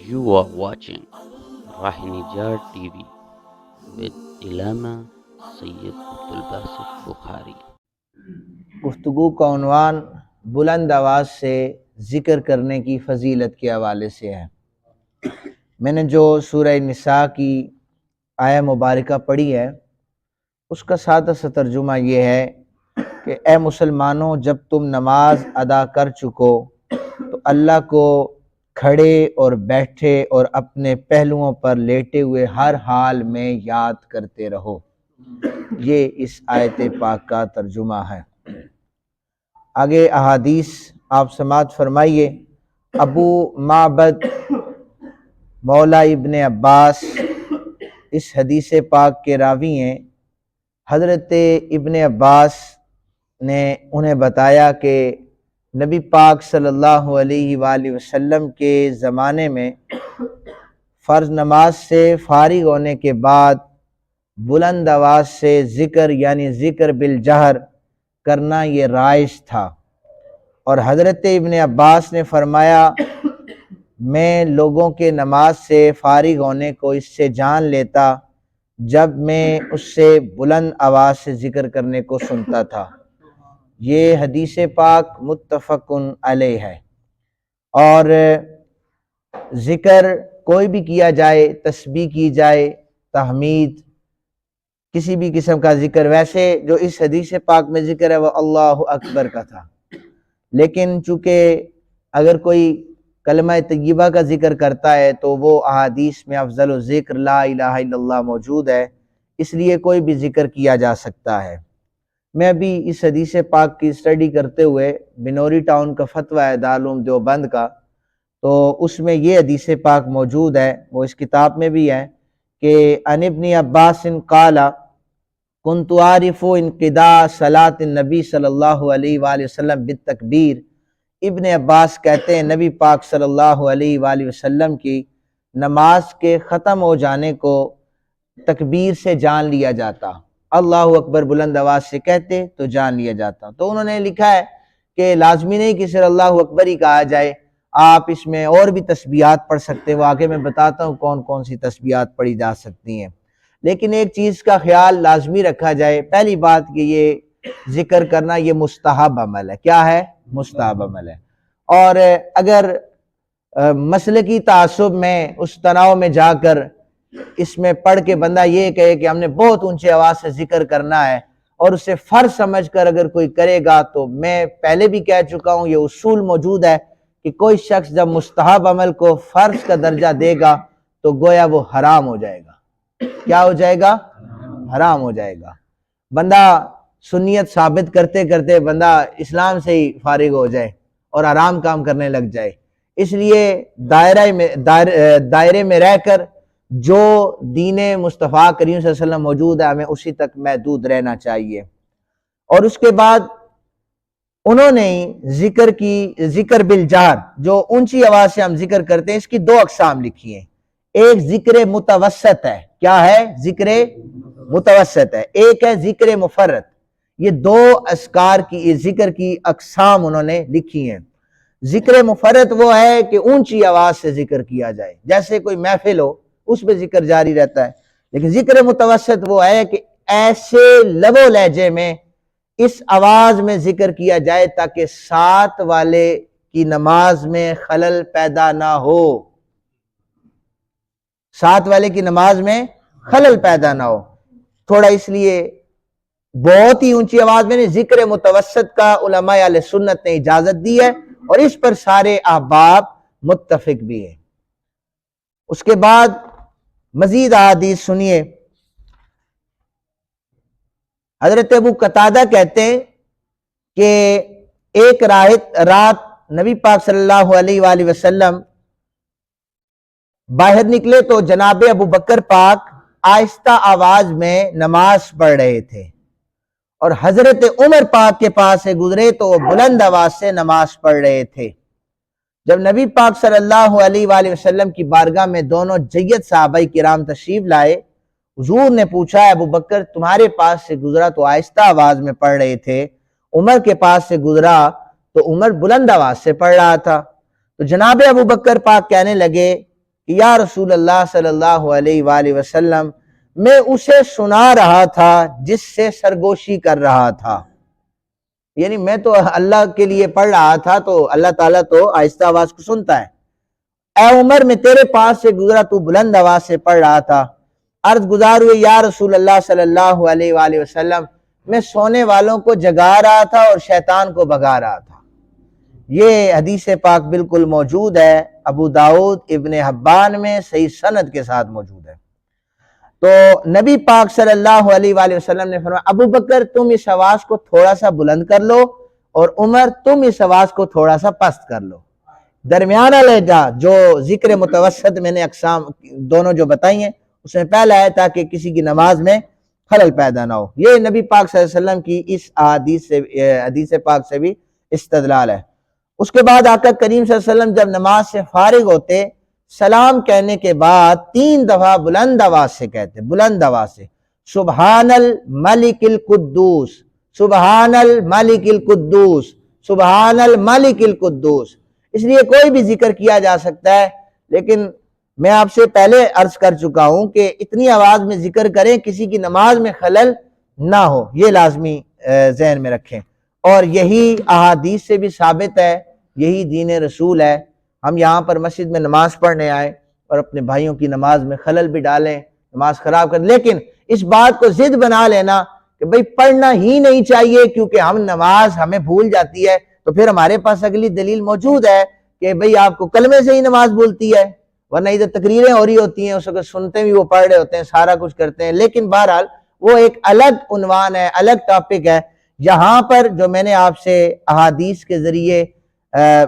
You are watching Rahinijar TV with Ilama Sayyid Abdul Basit Bukhari. گفتگو کا عنوان بلند آواز سے ذکر کرنے کی فضیلت کے حوالے سے ہے۔ میں نے جو سورہ نساء کی آیہ مبارکہ پڑھی ہے اس کا سادہ سا ترجمہ یہ ہے کہ اے مسلمانوں، جب تم نماز ادا کر چکو تو اللہ کو کھڑے اور بیٹھے اور اپنے پہلوؤں پر لیٹے ہوئے ہر حال میں یاد کرتے رہو۔ یہ اس آیت پاک کا ترجمہ ہے۔ آگے احادیث آپ سماعت فرمائیے۔ ابو معبد مولا ابن عباس اس حدیث پاک کے راوی ہیں۔ حضرت ابن عباس نے انہیں بتایا کہ نبی پاک صلی اللہ علیہ وآلہ وسلم کے زمانے میں فرض نماز سے فارغ ہونے کے بعد بلند آواز سے ذکر یعنی ذکر بالجہر کرنا یہ رائج تھا، اور حضرت ابن عباس نے فرمایا میں لوگوں کے نماز سے فارغ ہونے کو اس سے جان لیتا جب میں اس سے بلند آواز سے ذکر کرنے کو سنتا تھا۔ یہ حدیث پاک متفق علیہ ہے۔ اور ذکر کوئی بھی کیا جائے، تسبیح کی جائے، تحمید، کسی بھی قسم کا ذکر، ویسے جو اس حدیث پاک میں ذکر ہے وہ اللہ اکبر کا تھا، لیکن چونکہ اگر کوئی کلمہ طیبہ کا ذکر کرتا ہے تو وہ احادیث میں افضل الذکر لا الہ الا اللہ موجود ہے، اس لیے کوئی بھی ذکر کیا جا سکتا ہے۔ میں ابھی اس حدیث پاک کی اسٹڈی کرتے ہوئے بنوری ٹاؤن کا فتویٰ ہے دارالعلوم دیوبند کا، تو اس میں یہ حدیث پاک موجود ہے، وہ اس کتاب میں بھی ہے کہ عن ابن عباس قال کنت عارف انقضاء صلاۃ النبی صلی اللہ علیہ وآلہ وسلم بالتکبیر۔ ابن عباس کہتے ہیں نبی پاک صلی اللہ علیہ وآلہ وسلم کی نماز کے ختم ہو جانے کو تکبیر سے جان لیا جاتا، اللہ اکبر بلند آواز سے کہتے تو جان لیا جاتا۔ تو انہوں نے لکھا ہے کہ لازمی نہیں کہ صرف اللہ اکبر ہی کہا جائے، آپ اس میں اور بھی تسبیحات پڑھ سکتے، وہ آگے میں بتاتا ہوں کون کون سی تسبیحات پڑھی جا سکتی ہیں، لیکن ایک چیز کا خیال لازمی رکھا جائے۔ پہلی بات کہ یہ ذکر کرنا یہ مستحب عمل ہے۔ کیا ہے؟ مستحب عمل ہے۔ اور اگر مسلکی تعصب میں اس تناؤ میں جا کر اس میں پڑھ کے بندہ یہ کہے کہ ہم نے بہت اونچی آواز سے ذکر کرنا ہے اور اسے فرض سمجھ کر اگر کوئی کرے گا، تو میں پہلے بھی کہہ چکا ہوں یہ اصول موجود ہے کہ کوئی شخص جب مستحب عمل کو فرض کا درجہ دے گا تو گویا وہ حرام ہو جائے گا۔ کیا ہو جائے گا؟ حرام ہو جائے گا۔ بندہ سنیت ثابت کرتے کرتے بندہ اسلام سے ہی فارغ ہو جائے اور حرام کام کرنے لگ جائے۔ اس لیے دائرے میں رہ کر جو دین مصطفیٰ کریم صلی اللہ علیہ وسلم موجود ہے ہمیں اسی تک محدود رہنا چاہیے۔ اور اس کے بعد انہوں نے ذکر بالجہر، جو اونچی آواز سے ہم ذکر کرتے ہیں، اس کی دو اقسام لکھی ہیں۔ ایک ذکر متوسط ہے۔ کیا ہے؟ ذکر متوسط ہے۔ ایک ہے ذکر مفرط۔ یہ دو اذکار کی ذکر کی اقسام انہوں نے لکھی ہیں۔ ذکر مفرط وہ ہے کہ اونچی آواز سے ذکر کیا جائے، جیسے کوئی محفل ہو اس پہ ذکر جاری رہتا ہے، لیکن ذکر متوسط وہ ہے کہ ایسے لب و لہجے میں اس آواز میں ذکر کیا جائے تاکہ ساتھ والے کی نماز میں خلل پیدا نہ ہو، ساتھ والے کی نماز میں خلل پیدا نہ ہو۔ تھوڑا اس لیے بہت ہی اونچی آواز میں نہیں، ذکر متوسط کا علماء اہل سنت نے اجازت دی ہے اور اس پر سارے احباب متفق بھی ہیں۔ اس کے بعد مزید احادیث سنیے۔ حضرت ابو قتادہ کہتے ہیں کہ ایک رات نبی پاک صلی اللہ علیہ وآلہ وسلم باہر نکلے تو جناب ابو بکر پاک آہستہ آواز میں نماز پڑھ رہے تھے، اور حضرت عمر پاک کے پاس سے گزرے تو وہ بلند آواز سے نماز پڑھ رہے تھے۔ جب نبی پاک صلی اللہ علیہ وآلہ وسلم کی بارگاہ میں دونوں جید صحابہ کرام تشریف لائے، حضور نے پوچھا ابو بکر تمہارے پاس سے گزرا تو آہستہ آواز میں پڑھ رہے تھے، عمر کے پاس سے گزرا تو عمر بلند آواز سے پڑھ رہا تھا۔ تو جناب ابو بکر پاک کہنے لگے کہ یا رسول اللہ صلی اللہ علیہ وآلہ وسلم میں اسے سنا رہا تھا جس سے سرگوشی کر رہا تھا، یعنی میں تو اللہ کے لیے پڑھ رہا تھا تو اللہ تعالیٰ تو آہستہ آواز کو سنتا ہے۔ اے عمر میں تیرے پاس سے گزرا تو بلند آواز سے پڑھ رہا تھا، عرض گزار ہوئے یا رسول اللہ صلی اللہ علیہ وآلہ وسلم میں سونے والوں کو جگا رہا تھا اور شیطان کو بھگا رہا تھا۔ یہ حدیث پاک بالکل موجود ہے، ابو داؤد ابن حبان میں صحیح سند کے ساتھ موجود ہے۔ تو نبی پاک صلی اللہ علیہ وآلہ وسلم نے فرمایا ابو بکر تم اس آواز کو تھوڑا سا بلند کر لو اور عمر تم اس آواز کو تھوڑا سا پست کر لو۔ درمیانہ لہجہ جو ذکر متوسط میں نے اقسام دونوں جو بتائی ہیں اس میں پہلا ہے تاکہ کسی کی نماز میں خلل پیدا نہ ہو۔ یہ نبی پاک صلی اللہ علیہ وسلم کی اس حدیث پاک سے بھی استدلال ہے۔ اس کے بعد آقا کریم صلی اللہ علیہ وسلم جب نماز سے فارغ ہوتے سلام کہنے کے بعد 3 دفعہ بلند آواز سے کہتے، بلند آواز سے سبحان الملک القدوس، سبحان الملک القدوس، سبحان الملک القدوس۔ اس لیے کوئی بھی ذکر کیا جا سکتا ہے، لیکن میں آپ سے پہلے عرض کر چکا ہوں کہ اتنی آواز میں ذکر کریں کسی کی نماز میں خلل نہ ہو، یہ لازمی ذہن میں رکھیں۔ اور یہی احادیث سے بھی ثابت ہے، یہی دین رسول ہے۔ ہم یہاں پر مسجد میں نماز پڑھنے آئے اور اپنے بھائیوں کی نماز میں خلل بھی ڈالیں، نماز خراب کر، لیکن اس بات کو ضد بنا لینا کہ بھئی پڑھنا ہی نہیں چاہیے کیونکہ نماز ہمیں بھول جاتی ہے، تو پھر ہمارے پاس اگلی دلیل موجود ہے کہ بھئی آپ کو کلمے سے ہی نماز بھولتی ہے، ورنہ ادھر تقریریں ہو رہی ہوتی ہیں، اس وقت سنتے بھی وہ پڑھ رہے ہوتے ہیں، سارا کچھ کرتے ہیں، لیکن بہرحال وہ ایک الگ عنوان ہے، الگ ٹاپک ہے۔ یہاں پر جو میں نے آپ سے احادیث کے ذریعے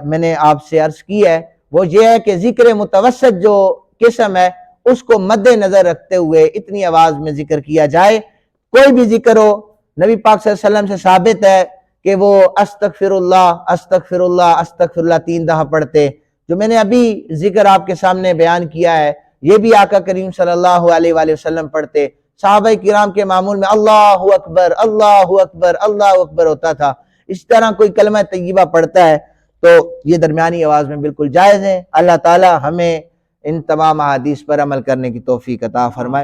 میں نے آپ سے عرض کی ہے وہ یہ ہے کہ ذکر متوسط جو قسم ہے اس کو مد نظر رکھتے ہوئے اتنی آواز میں ذکر کیا جائے۔ کوئی بھی ذکر ہو، نبی پاک صلی اللہ علیہ وسلم سے ثابت ہے کہ وہ استغفر اللہ استغفر اللہ استغفر اللہ 3 دفعہ پڑھتے۔ جو میں نے ابھی ذکر آپ کے سامنے بیان کیا ہے یہ بھی آقا کریم صلی اللہ علیہ وآلہ وسلم پڑھتے۔ صحابہ کرام کے معمول میں اللہ اکبر اللہ اکبر اللہ اکبر ہوتا تھا۔ اس طرح کوئی کلمہ طیبہ پڑھتا ہے تو یہ درمیانی آواز میں بالکل جائز ہے۔ اللہ تعالی ہمیں ان تمام احادیث پر عمل کرنے کی توفیق عطا فرمائے۔